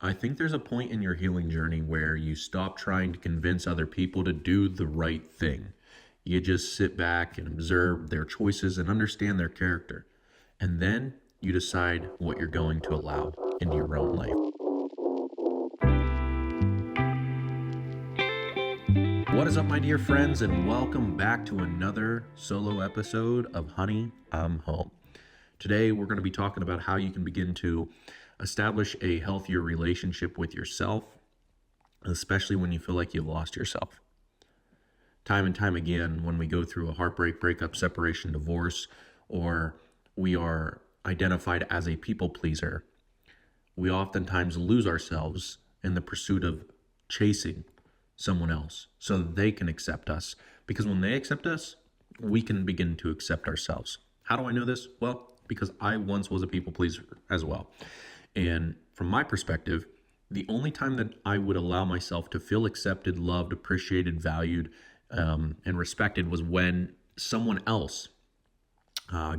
I think there's a point in your healing journey where you stop trying to convince other people to do the right thing. You just sit back and observe their choices and understand their character. And then you decide what you're going to allow into your own life. What is up, my dear friends, and welcome back to another solo episode of Honey, I'm Home. Today, we're going to be talking about how you can begin to establish a healthier relationship with yourself, especially when you feel like you've lost yourself. Time and time again, when we go through a heartbreak, breakup, separation, divorce, or we are identified as a people pleaser, we oftentimes lose ourselves in the pursuit of chasing someone else so that they can accept us. Because when they accept us, we can begin to accept ourselves. How do I know this? Well, because I once was a people pleaser as well. And from my perspective, the only time that I would allow myself to feel accepted, loved, appreciated, valued, and respected was when someone else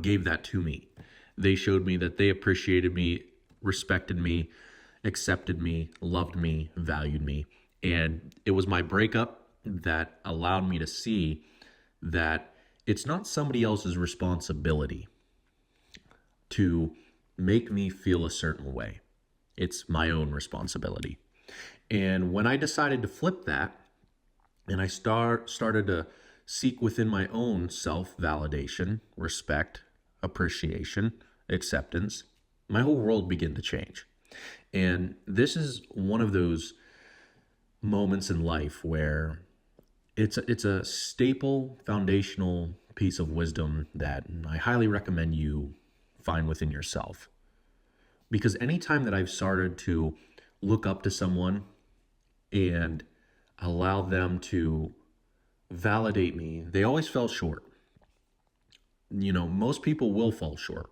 gave that to me. They showed me that they appreciated me, respected me, accepted me, loved me, valued me. And it was my breakup that allowed me to see that it's not somebody else's responsibility to make me feel a certain way. It's my own responsibility. And when I decided to flip that, and I started to seek within my own self-validation, respect, appreciation, acceptance, my whole world began to change. And this is one of those moments in life where it's a staple, foundational piece of wisdom that I highly recommend you find within yourself. Because anytime that I've started to look up to someone and allow them to validate me, they always fell short. Most people will fall short.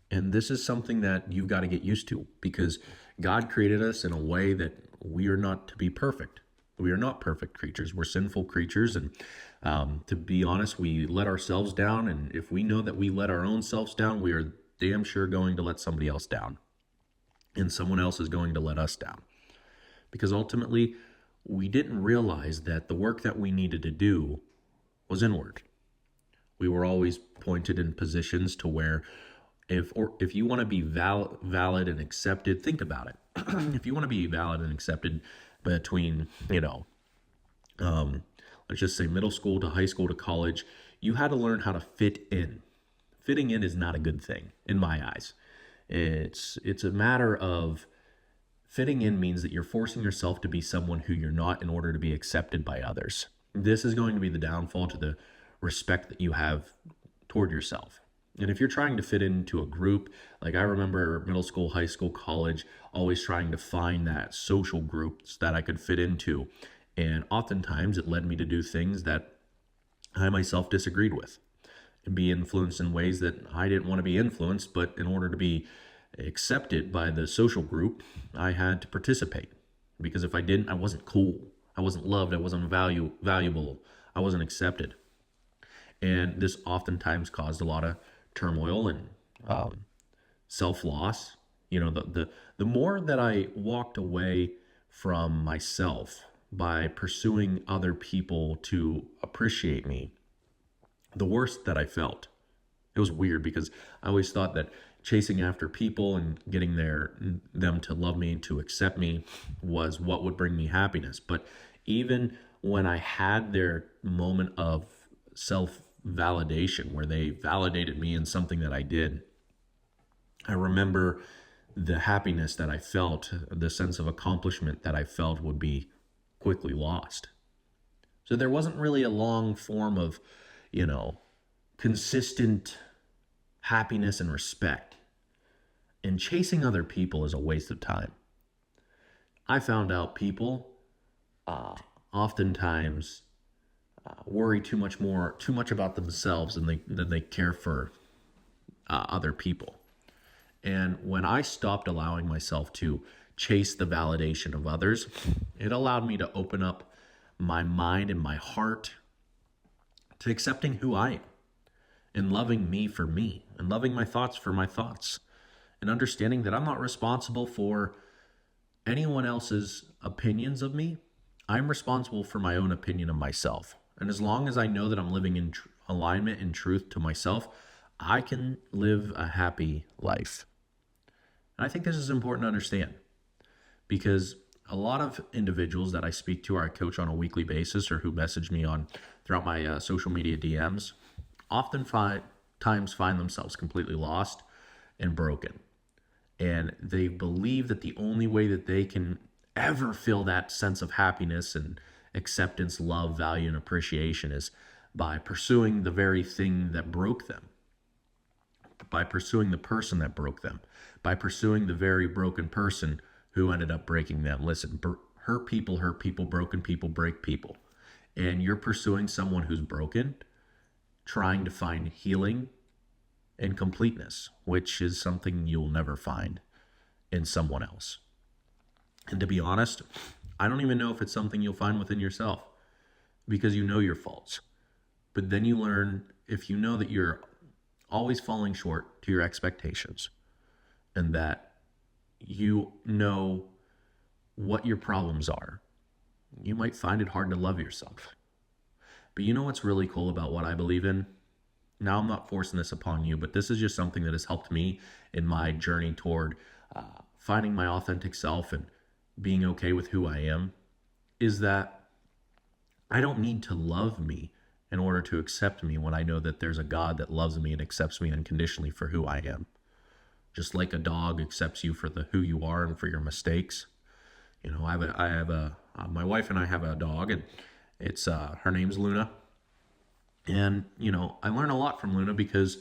And this is something that you've got to get used to, because God created us in a way that we are not to be perfect. We are not perfect creatures. We're sinful creatures. And to be honest, we let ourselves down. And if we know that we let our own selves down, we are damn sure going to let somebody else down. And someone else is going to let us down. Because ultimately, we didn't realize that the work that we needed to do was inward. We were always pointed in positions to where if you want to be valid and accepted, think about it. If you want to be valid and accepted between, let's just say middle school to high school to college, you had to learn how to fit in. Fitting in is not a good thing in my eyes. It's a matter of fitting in means that you're forcing yourself to be someone who you're not in order to be accepted by others. This is going to be the downfall to the respect that you have toward yourself. And if you're trying to fit into a group, like I remember middle school, high school, college, always trying to find that social groups that I could fit into. And oftentimes it led me to do things that I myself disagreed with and be influenced in ways that I didn't want to be influenced. But in order to be accepted by the social group, I had to participate. Because if I didn't, I wasn't cool. I wasn't loved. I wasn't valuable. I wasn't accepted. And this oftentimes caused a lot of turmoil and self-loss. The more that I walked away from myself by pursuing other people to appreciate me, the worse that I felt. It was weird because I always thought that chasing after people and getting them to love me, to accept me, was what would bring me happiness. But even when I had their moment of self-validation, where they validated me in something that I did, I remember the happiness that I felt, the sense of accomplishment that I felt would be quickly lost. So there wasn't really a long form of, consistent happiness and respect. And chasing other people is a waste of time. I found out people oftentimes worry too much about themselves than they care for other people. And when I stopped allowing myself to chase the validation of others, it allowed me to open up my mind and my heart to accepting who I am and loving me for me and loving my thoughts for my thoughts and understanding that I'm not responsible for anyone else's opinions of me, I'm responsible for my own opinion of myself. And as long as I know that I'm living in alignment and truth to myself, I can live a happy life. And I think this is important to understand because a lot of individuals that I speak to or I coach on a weekly basis or who message me on throughout my social media DMs often find themselves completely lost and broken. And they believe that the only way that they can ever feel that sense of happiness and acceptance, love, value, and appreciation is by pursuing the very thing that broke them, by pursuing the person that broke them, by pursuing the very broken person who ended up breaking them. Listen, hurt people, broken people, break people. And you're pursuing someone who's broken, trying to find healing and completeness, which is something you'll never find in someone else. And to be honest, I don't even know if it's something you'll find within yourself because you know your faults. But then you learn, if you know that you're always falling short to your expectations and that you know what your problems are, you might find it hard to love yourself. But you know what's really cool about what I believe in? Now, I'm not forcing this upon you, but this is just something that has helped me in my journey toward finding my authentic self and being okay with who I am, is that I don't need to love me in order to accept me when I know that there's a God that loves me and accepts me unconditionally for who I am. Just like a dog accepts you for who you are and for your mistakes. You know, my wife and I have a dog, and it's her name's Luna. And, you know, I learn a lot from Luna because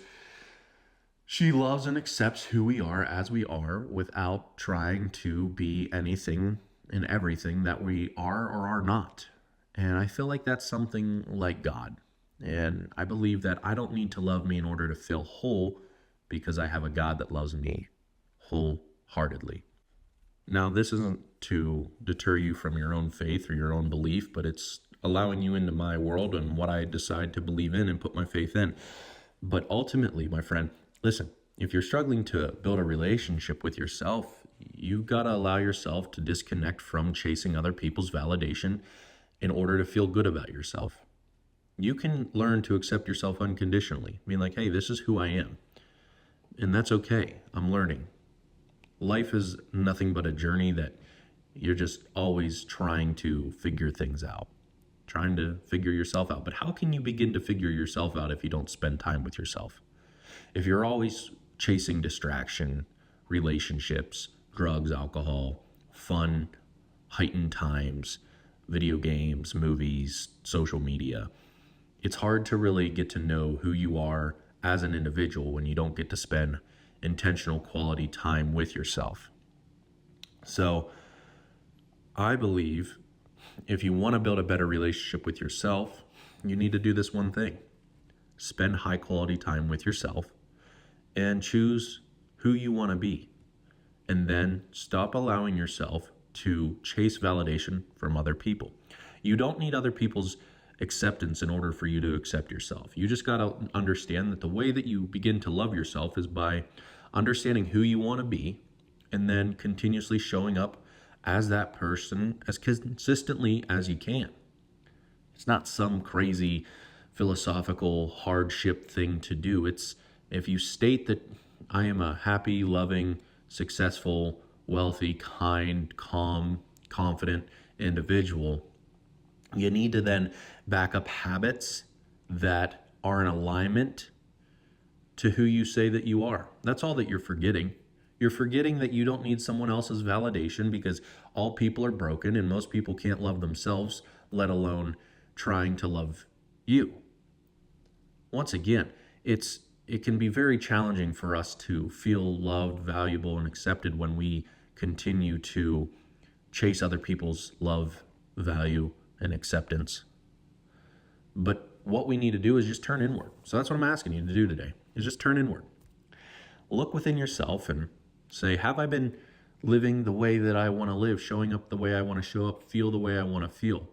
she loves and accepts who we are as we are without trying to be anything and everything that we are or are not. And I feel like that's something like God. And I believe that I don't need to love me in order to feel whole because I have a God that loves me wholeheartedly. Now, this isn't to deter you from your own faith or your own belief, but it's allowing you into my world and what I decide to believe in and put my faith in. But ultimately, my friend, listen, if you're struggling to build a relationship with yourself, you've got to allow yourself to disconnect from chasing other people's validation in order to feel good about yourself. You can learn to accept yourself unconditionally, being like, hey, this is who I am. And that's okay. I'm learning. Life is nothing but a journey that you're just always trying to figure things out, trying to figure yourself out. But how can you begin to figure yourself out if you don't spend time with yourself? If you're always chasing distraction, relationships, drugs, alcohol, fun, heightened times, video games, movies, social media, it's hard to really get to know who you are as an individual when you don't get to spend intentional quality time with yourself. So I believe if you want to build a better relationship with yourself, you need to do this one thing. Spend high quality time with yourself and choose who you want to be. And then stop allowing yourself to chase validation from other people. You don't need other people's acceptance in order for you to accept yourself. You just got to understand that the way that you begin to love yourself is by understanding who you want to be and then continuously showing up as that person as consistently as you can. It's not some crazy philosophical hardship thing to do. It's if you state that I am a happy, loving, successful, wealthy, kind, calm, confident individual, you need to then back up habits that are in alignment to who you say that you are. That's all that you're forgetting. You're forgetting that you don't need someone else's validation because all people are broken and most people can't love themselves, let alone trying to love you. Once again, it can be very challenging for us to feel loved, valuable, and accepted when we continue to chase other people's love, value, and acceptance. But what we need to do is just turn inward. So that's what I'm asking you to do today, is just turn inward. Look within yourself and say, have I been living the way that I want to live, showing up the way I want to show up, feel the way I want to feel?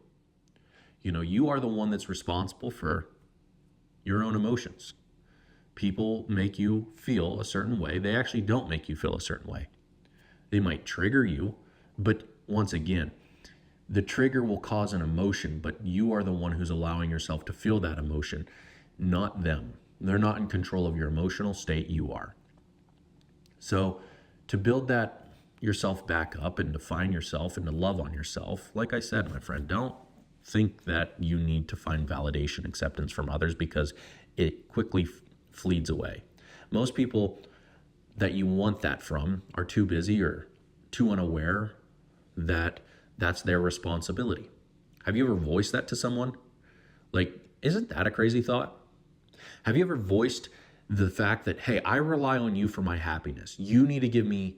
You know, you are the one that's responsible for your own emotions. People make you feel a certain way. They actually don't make you feel a certain way. They might trigger you, But once again, the trigger will cause an emotion, but you are the one who's allowing yourself to feel that emotion, not them. They're not in control of your emotional state, you are. So to build that yourself back up and to find yourself and to love on yourself, like I said, my friend, don't think that you need to find validation, acceptance from others, because it quickly flees away. Most people that you want that from are too busy or too unaware that that's their responsibility. Have you ever voiced that to someone? Like, isn't that a crazy thought? Have you ever voiced the fact that, hey, I rely on you for my happiness. You need to give me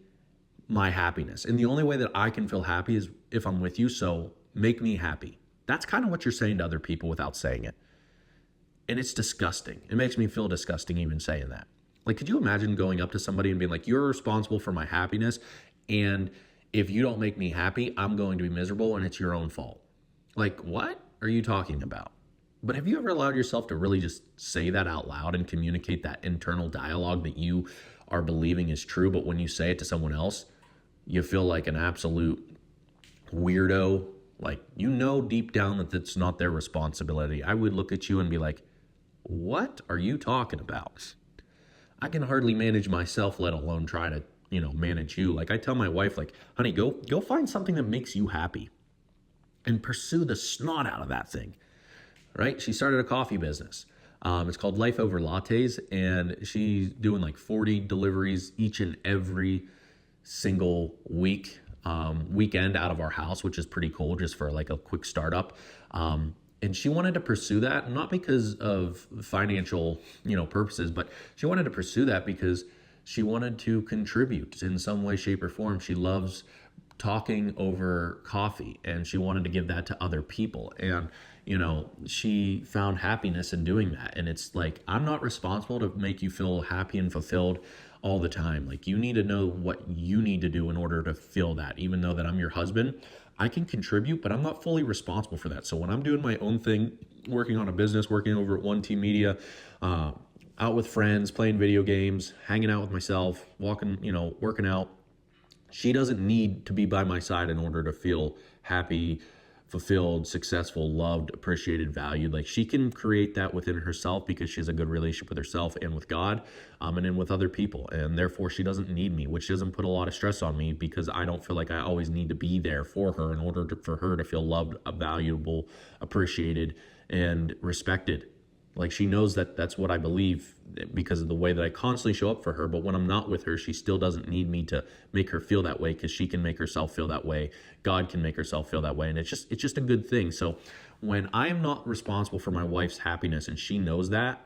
my happiness. And the only way that I can feel happy is if I'm with you, so make me happy. That's kind of what you're saying to other people without saying it. And it's disgusting. It makes me feel disgusting even saying that. Like, could you imagine going up to somebody and being like, you're responsible for my happiness, and if you don't make me happy, I'm going to be miserable and it's your own fault? Like, what are you talking about? But have you ever allowed yourself to really just say that out loud and communicate that internal dialogue that you are believing is true, but when you say it to someone else, you feel like an absolute weirdo? Like, you know deep down that it's not their responsibility. I would look at you and be like, what are you talking about? I can hardly manage myself, let alone try to, manage you. Like, I tell my wife, like, honey, go find something that makes you happy and pursue the snot out of that thing. Right? She started a coffee business. It's called Life Over Lattes, and she's doing like 40 deliveries each and every single weekend out of our house, which is pretty cool just for like a quick startup. And she wanted to pursue that, not because of financial, purposes, but she wanted to pursue that because she wanted to contribute in some way, shape, or form. She loves talking over coffee, and she wanted to give that to other people. And she found happiness in doing that. And it's like, I'm not responsible to make you feel happy and fulfilled all the time. Like, you need to know what you need to do in order to feel that. Even though that I'm your husband, I can contribute, but I'm not fully responsible for that. So when I'm doing my own thing, working on a business, working over at One Team Media, out with friends, playing video games, hanging out with myself, walking, working out, she doesn't need to be by my side in order to feel happy, fulfilled, successful, loved, appreciated, valued. Like, she can create that within herself because she has a good relationship with herself and with God, and then with other people. And therefore she doesn't need me, which doesn't put a lot of stress on me because I don't feel like I always need to be there for her in order for her to feel loved, valuable, appreciated, and respected. Like, she knows that that's what I believe because of the way that I constantly show up for her. But when I'm not with her, she still doesn't need me to make her feel that way because she can make herself feel that way. God can make herself feel that way. And it's just a good thing. So when I am not responsible for my wife's happiness and she knows that,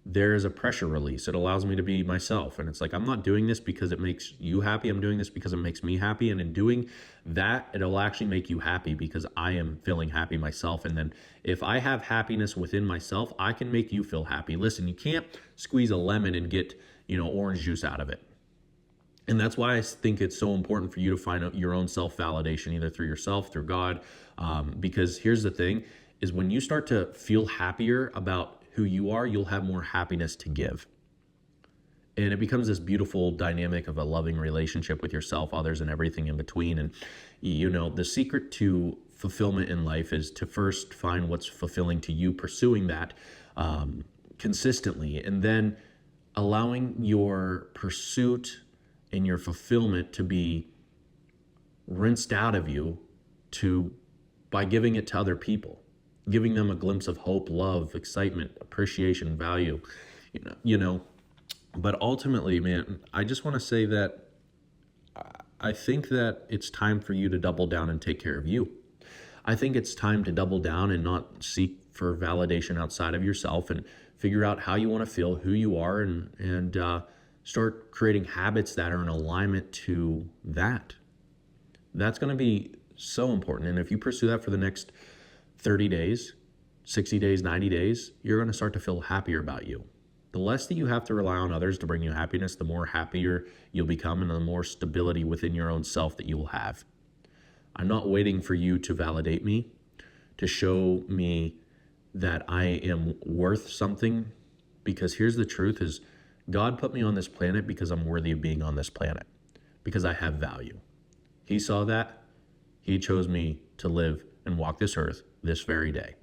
there is a pressure release. It allows me to be myself. And it's like, I'm not doing this because it makes you happy. I'm doing this because it makes me happy. And in doing that, it'll actually make you happy because I am feeling happy myself. And then if I have happiness within myself, I can make you feel happy. Listen, you can't squeeze a lemon and get, orange juice out of it. And that's why I think it's so important for you to find out your own self-validation, either through yourself, through God. Because here's the thing, is when you start to feel happier about who you are, you'll have more happiness to give. And it becomes this beautiful dynamic of a loving relationship with yourself, others, and everything in between. And, the secret to fulfillment in life is to first find what's fulfilling to you, pursuing that consistently, and then allowing your pursuit and your fulfillment to be rinsed out of you by giving it to other people, giving them a glimpse of hope, love, excitement, appreciation, value, But ultimately, man, I just want to say that I think that it's time for you to double down and take care of you. I think it's time to double down and not seek for validation outside of yourself and figure out how you want to feel, who you are, and start creating habits that are in alignment to that. That's going to be so important. And if you pursue that for the next 30 days, 60 days, 90 days, you're going to start to feel happier about you. The less that you have to rely on others to bring you happiness, the more happier you'll become and the more stability within your own self that you will have. I'm not waiting for you to validate me, to show me that I am worth something, because here's the truth is God put me on this planet because I'm worthy of being on this planet, because I have value. He saw that He chose me to live and walk this earth this very day.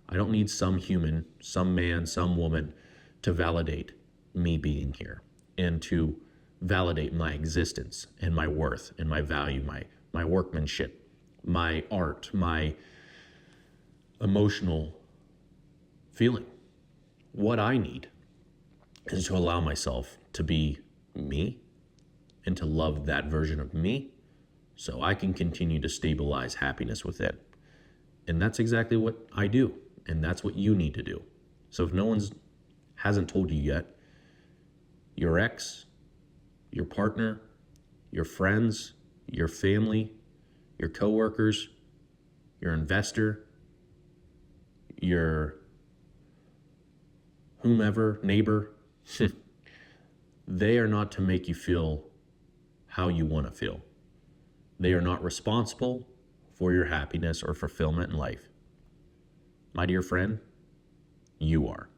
I don't need some human, some man, some woman to validate me being here and to validate my existence and my worth and my value, my workmanship, my art, my emotional feeling. What I need is to allow myself to be me and to love that version of me so I can continue to stabilize happiness within. And that's exactly what I do. And that's what you need to do. So if no one's hasn't told you yet, your ex, your partner, your friends, your family, your coworkers, your investor, your whomever, neighbor, they are not to make you feel how you want to feel. They are not responsible for your happiness or fulfillment in life. My dear friend, you are.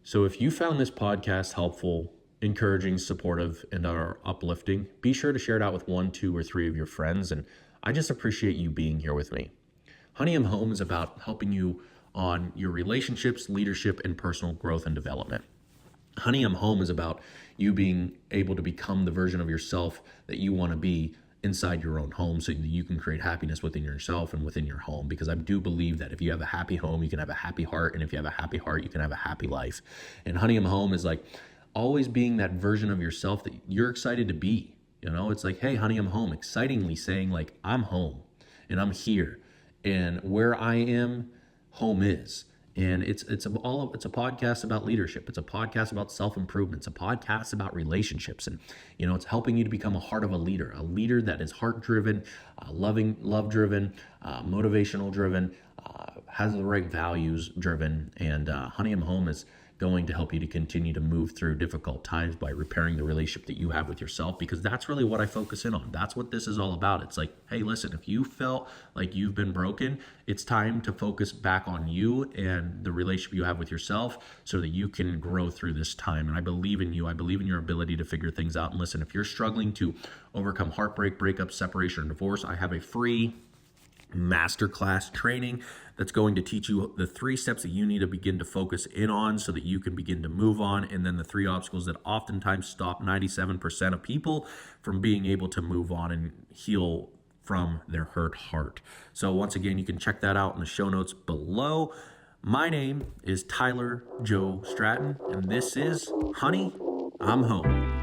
So if you found this podcast helpful, encouraging, supportive, and are uplifting, be sure to share it out with 1, 2, or 3 of your friends. And I just appreciate you being here with me. Honey, I'm Home is about helping you on your relationships, leadership, and personal growth and development. Honey, I'm Home is about you being able to become the version of yourself that you want to be inside your own home so that you can create happiness within yourself and within your home. Because I do believe that if you have a happy home, you can have a happy heart. And if you have a happy heart, you can have a happy life. And Honey, I'm Home is like always being that version of yourself that you're excited to be. You know, it's like, hey, honey, I'm home. Excitingly saying like, I'm home and I'm here. And where I am, home is. And it's a podcast about leadership. It's a podcast about self-improvement. It's a podcast about relationships. And, you know, it's helping you to become a heart of a leader that is heart-driven, loving, love-driven, motivational-driven, has the right values-driven. And Honey, I'm Home is going to help you to continue to move through difficult times by repairing the relationship that you have with yourself, because that's really what I focus in on. That's what this is all about. It's like, hey, listen, if you felt like you've been broken, it's time to focus back on you and the relationship you have with yourself so that you can grow through this time. And I believe in you. I believe in your ability to figure things out. And listen, if you're struggling to overcome heartbreak, breakup, separation, or divorce, I have a free masterclass training that's going to teach you the 3 steps that you need to begin to focus in on so that you can begin to move on, and then the 3 obstacles that oftentimes stop 97% of people from being able to move on and heal from their hurt heart. So once again, you can check that out in the show notes below. My name is Tylerjoestratton, and this is Honey, I'm Home.